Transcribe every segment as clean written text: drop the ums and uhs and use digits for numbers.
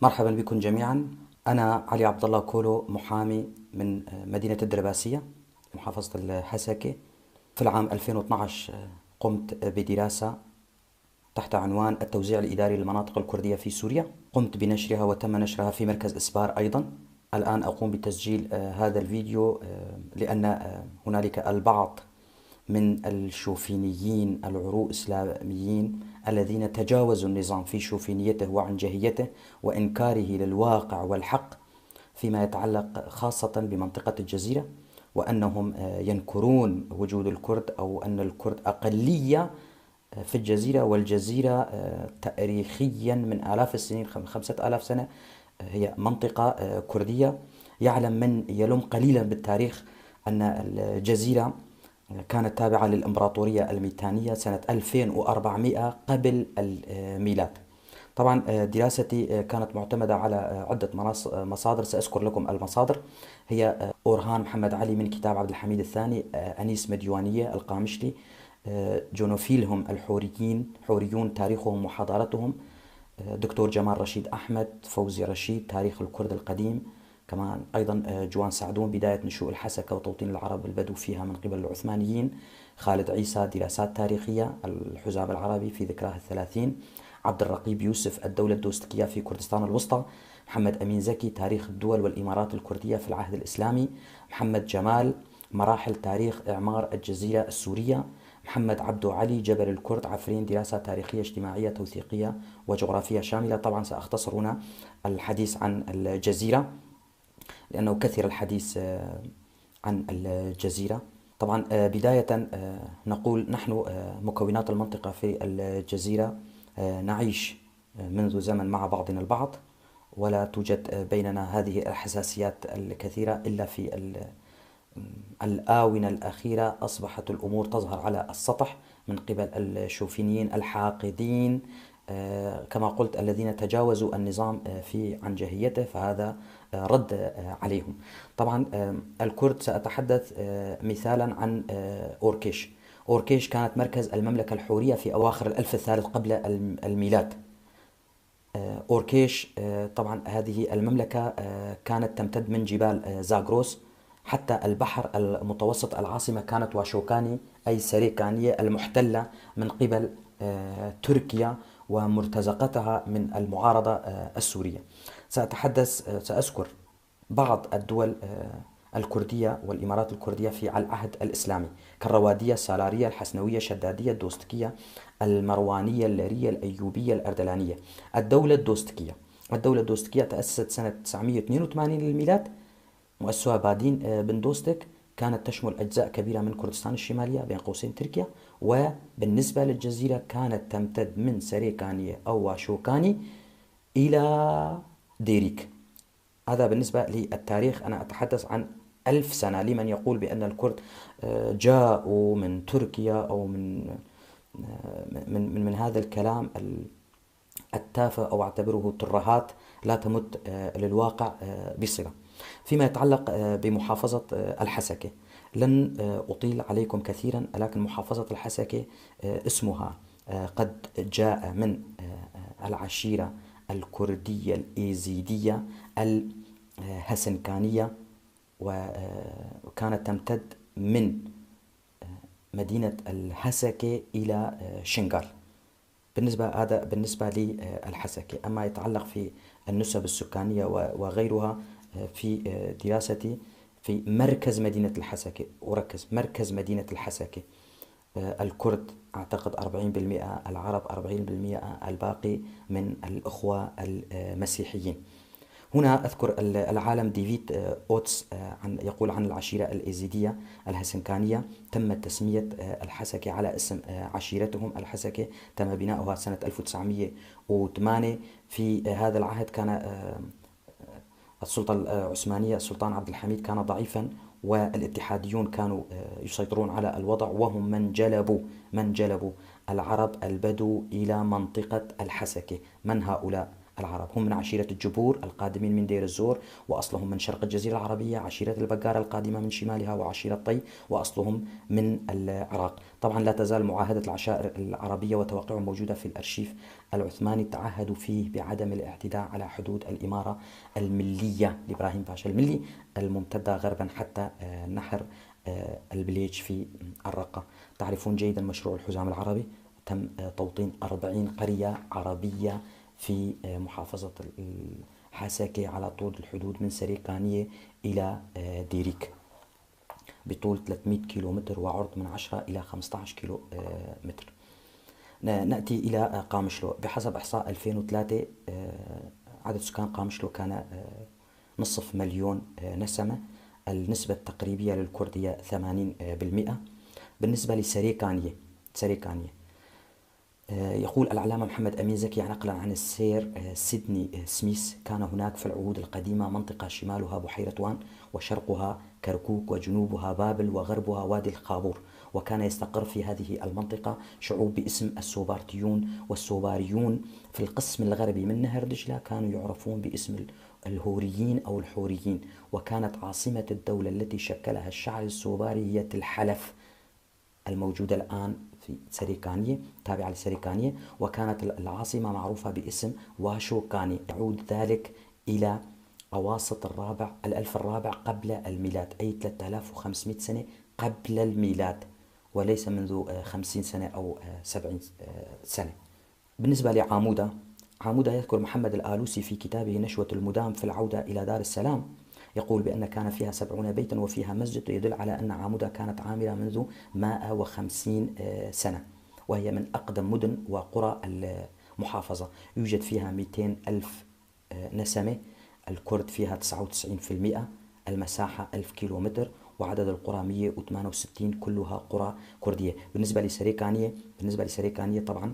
مرحبا بكم جميعا. أنا علي عبد الله كولو، محامي من مدينة الدرباسية، محافظة الحسكة. في العام 2012 قمت بدراسة تحت عنوان التوزيع الإداري للمناطق الكردية في سوريا. قمت بنشرها وتم نشرها في مركز إسبار أيضا. الآن أقوم بتسجيل هذا الفيديو لأن هنالك البعض من الشوفينيين العروق إسلاميين الذين تجاوزوا النظام في شوفينيته وعنجهيته وإنكاره للواقع والحق فيما يتعلق خاصة بمنطقة الجزيرة، وأنهم ينكرون وجود الكرد أو أن الكرد أقلية في الجزيرة. والجزيرة تاريخيا من آلاف السنين، 5000 سنة، هي منطقة كردية. يعلم من يلم قليلا بالتاريخ أن الجزيرة كانت تابعة للإمبراطورية الميتانية سنة 2400 قبل الميلاد. طبعا دراستي كانت معتمدة على عدة مصادر، سأذكر لكم المصادر. هي أورهان محمد علي من كتاب عبد الحميد الثاني، أنيس مديوانية القامشلي، جونوفيلهم الحوريين، حوريون تاريخهم وحضارتهم، دكتور جمال رشيد أحمد، فوزي رشيد تاريخ الكرد القديم، كمان أيضا جوان سعدون بداية نشوء الحسكة وتوطين العرب البدو فيها من قبل العثمانيين، خالد عيسى دراسات تاريخية، الحزام العربي في ذكراه الثلاثين، عبد الرقيب يوسف الدولة الدوستكية في كردستان الوسطى، محمد أمين زكي تاريخ الدول والإمارات الكردية في العهد الإسلامي، محمد جمال مراحل تاريخ إعمار الجزيرة السورية، محمد عبدو علي جبل الكرد عفرين دراسة تاريخية اجتماعية توثيقية وجغرافية شاملة. طبعا سأختصر هنا الحديث عن الجزيرة لأنه كثر الحديث عن الجزيرة. طبعا بداية نقول نحن مكونات المنطقة في الجزيرة نعيش منذ زمن مع بعضنا البعض، ولا توجد بيننا هذه الحساسيات الكثيرة إلا في الآونة الأخيرة أصبحت الأمور تظهر على السطح من قبل الشوفينيين الحاقدين، كما قلت الذين تجاوزوا النظام في عنجهيته، فهذا رد عليهم. طبعا الكرد سأتحدث مثالا عن أوركيش. أوركيش كانت مركز المملكة الحورية في أواخر الألف الثالث قبل الميلاد. أوركيش طبعا هذه المملكة كانت تمتد من جبال زاغروس حتى البحر المتوسط. العاصمة كانت واشوكاني أي سريكانية المحتلة من قبل تركيا ومرتزقتها من المعارضة السورية. سأذكر بعض الدول الكردية والإمارات الكردية في العهد الإسلامي كالروادية، السالارية، الحسنوية، الشدادية، الدوستكية، المروانية، الليرية، الأيوبية، الأردلانية. الدولة الدوستكية تأسست سنة 982 للميلاد، مؤسسها بادين بن دوستك. كانت تشمل أجزاء كبيرة من كردستان الشمالية بين قوسين تركيا، وبالنسبة للجزيرة كانت تمتد من سريكانية أو واشوكاني إلى ديريك. هذا بالنسبة للتاريخ. أنا أتحدث عن 1000 سنة. لمن يقول بأن الكرد جاءوا من تركيا أو من هذا الكلام التافه أو أعتبره ترهات لا تمت للواقع بصلة. فيما يتعلق بمحافظة الحسكة، لن أطيل عليكم كثيرا، لكن محافظة الحسكة اسمها قد جاء من العشيرة الكردية الإيزيدية الهسنكانية، وكانت تمتد من مدينة الحسكة إلى شنغال. هذا بالنسبة للحسكة. أما يتعلق في النسب السكانية وغيرها في دراستي في مركز مدينة الحسكة، أركز مركز مدينة الحسكة، الكرد أعتقد 40%، العرب 40%، الباقي من الأخوة المسيحيين. هنا أذكر العالم ديفيد أوتس يقول عن العشيرة الإيزيدية الهسنكانية تم تسمية الحسكة على اسم عشيرتهم الحسكة. تم بناؤها سنة 1908. في هذا العهد كان السلطة العثمانية، السلطان عبد الحميد كان ضعيفا، والاتحاديون كانوا يسيطرون على الوضع، وهم من جلبوا العرب البدو إلى منطقة الحسكة. من هؤلاء العرب. هم من عشيرة الجبور القادمين من دير الزور، وأصلهم من شرق الجزيرة العربية، عشيرة البقار القادمة من شمالها، وعشيرة طي وأصلهم من العراق. طبعا لا تزال معاهدة العشائر العربية وتوقعهم موجودة في الأرشيف العثماني، تعهدوا فيه بعدم الاعتداء على حدود الإمارة الملية لإبراهيم باشا الملي الممتدة غربا حتى نهر البليج في الرقة. تعرفون جيدا مشروع الحزام العربي، تم توطين 40 قرية عربية في محافظة الحسكة على طول الحدود من سريكانية إلى ديريك، بطول 300 كيلو متر وعرض من 10 إلى 15 كيلو متر. نأتي إلى قامشلو. بحسب إحصاء 2003 عدد سكان قامشلو كان نصف مليون نسمة. النسبة التقريبية للكردية 80%. بالنسبة لسريكانية، يقول العلامة محمد أمين زكي نقلا عن السير سيدني سميث: كان هناك في العهود القديمة منطقة شمالها بحيرة وان، وشرقها كركوك، وجنوبها بابل، وغربها وادي الخابور، وكان يستقر في هذه المنطقة شعوب باسم السوبارتيون والسوباريون. في القسم الغربي من نهر دجلة كانوا يعرفون باسم الهوريين أو الحوريين، وكانت عاصمة الدولة التي شكلها الشعب السوباري هي الحلف الموجودة الآن في سريكانية، تابعة لسريكانية، وكانت العاصمة معروفة باسم واشوكاني. يعود ذلك إلى أواسط الألف الرابع قبل الميلاد، أي 3500 سنة قبل الميلاد، وليس منذ 50 سنة أو 70 سنة. بالنسبة لعامودة، يذكر محمد الآلوسي في كتابه نشوة المدام في العودة إلى دار السلام، يقول بأن كان فيها 70 بيتا وفيها مسجد، يدل على أن عامودة كانت عامرة منذ 150 سنة، وهي من أقدم مدن وقرى المحافظة. يوجد فيها 200 ألف نسمة، الكرد فيها 99%، المساحة 1000 كيلو متر، وعدد القرى 168 كلها قرى كردية. بالنسبة لسريكانية طبعا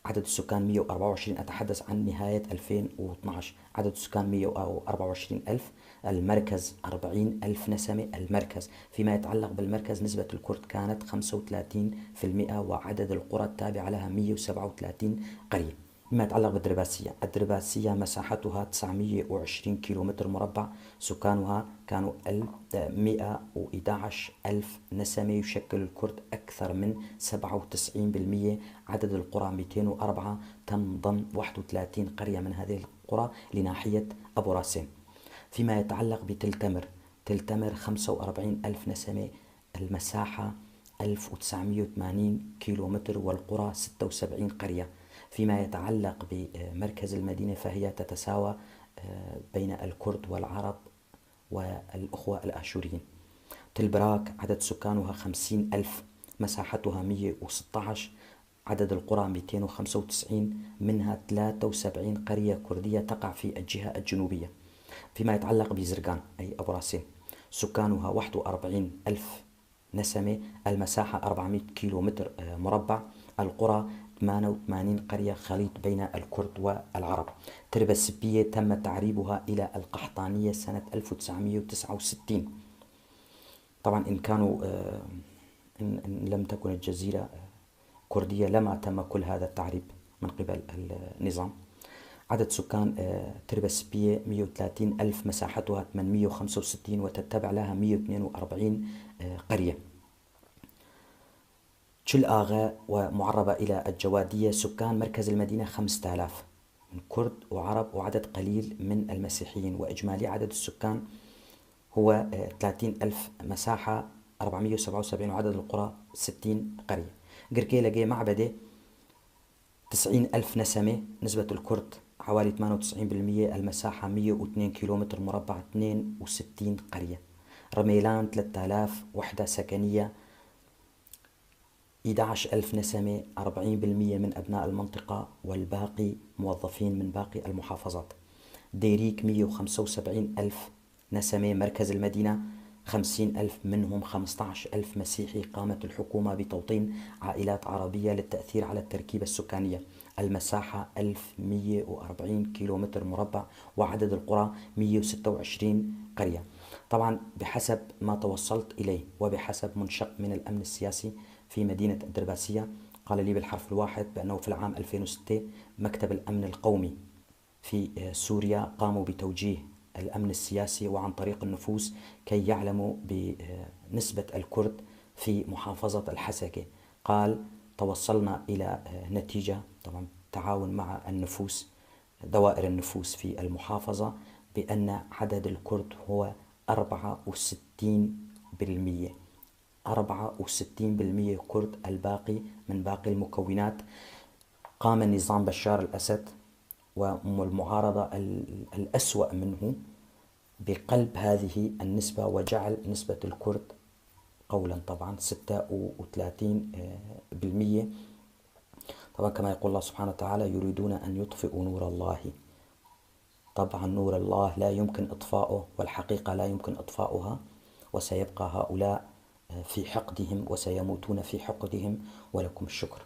عدد السكان 124. أتحدث عن نهاية 2012. عدد السكان 124 ألف. المركز 40 ألف نسمة المركز. فيما يتعلق بالمركز نسبة الكرد كانت 35%، وعدد القرى التابعة لها 137 قرية. فيما يتعلق بالدرباسية، الدرباسية مساحتها 920 كيلو متر مربع، سكانها كانوا 111 ألف نسمة، يشكل الكرد أكثر من 97%. عدد القرى 204، تم ضم 31 قرية من هذه القرى لناحية أبو راسين. فيما يتعلق تلتمر 45 ألف نسمة، المساحة 1980 كيلو متر، والقرى 76 قرية. فيما يتعلق بمركز المدينة فهي تتساوى بين الكرد والعرب والأخوة الآشوريين. تلبراك عدد سكانها 50 ألف، مساحتها 116، عدد القرى 295، منها 73 قرية كردية تقع في الجهة الجنوبية. فيما يتعلق بزرقان أي أبو راسين، سكانها 41 ألف نسمة، المساحة 400 كيلو متر مربع، القرى 88 قرية خليط بين الكرد والعرب. تربة السبية تم تعريبها إلى القحطانية سنة 1969. طبعا إن لم تكن الجزيرة كردية لما تم كل هذا التعريب من قبل النظام. عدد سكان تربة السبية 130 ألف، مساحتها 865، وتتبع لها 142 قرية. تشل آغا ومعربة إلى الجوادية، سكان مركز المدينة 5000 من كرد وعرب وعدد قليل من المسيحيين، وإجمالي عدد السكان هو 30 ألف، مساحة 477، وعدد القرى 60 قرية. قركيلة معبدة 90 ألف نسمة، نسبة الكرد حوالي 98%، المساحة 102 كيلومتر مربع، 62 قرية. رميلان 3000 وحدة سكنية، 11 ألف نسمة، 40% من أبناء المنطقة والباقي موظفين من باقي المحافظات. ديريك 175 ألف نسمة، مركز المدينة 50 ألف، منهم 15 ألف مسيحي. قامت الحكومة بتوطين عائلات عربية للتأثير على التركيبة السكانية. المساحة 1140 كيلومتر مربع، وعدد القرى 126 قرية. طبعا بحسب ما توصلت إليه وبحسب منشق من الأمن السياسي في مدينة الدرباسية، قال لي بالحرف الواحد بأنه في العام 2006 مكتب الأمن القومي في سوريا قاموا بتوجيه الأمن السياسي وعن طريق النفوس كي يعلموا بنسبة الكرد في محافظة الحسكة. قال: توصلنا إلى نتيجة، طبعا تعاون مع النفوس، دوائر النفوس في المحافظة، بأن عدد الكرد هو 64%. 64% كرد، الباقي من باقي المكونات. قام نظام بشار الأسد والمعارضة الأسوأ منه بقلب هذه النسبة، وجعل نسبة الكرد قولا طبعا 36%. طبعا كما يقول الله سبحانه وتعالى: يريدون أن يطفئوا نور الله. طبعا نور الله لا يمكن إطفاؤه، والحقيقة لا يمكن إطفاؤها، وسيبقى هؤلاء في حقدهم وسيموتون في حقدهم، ولكم الشكر.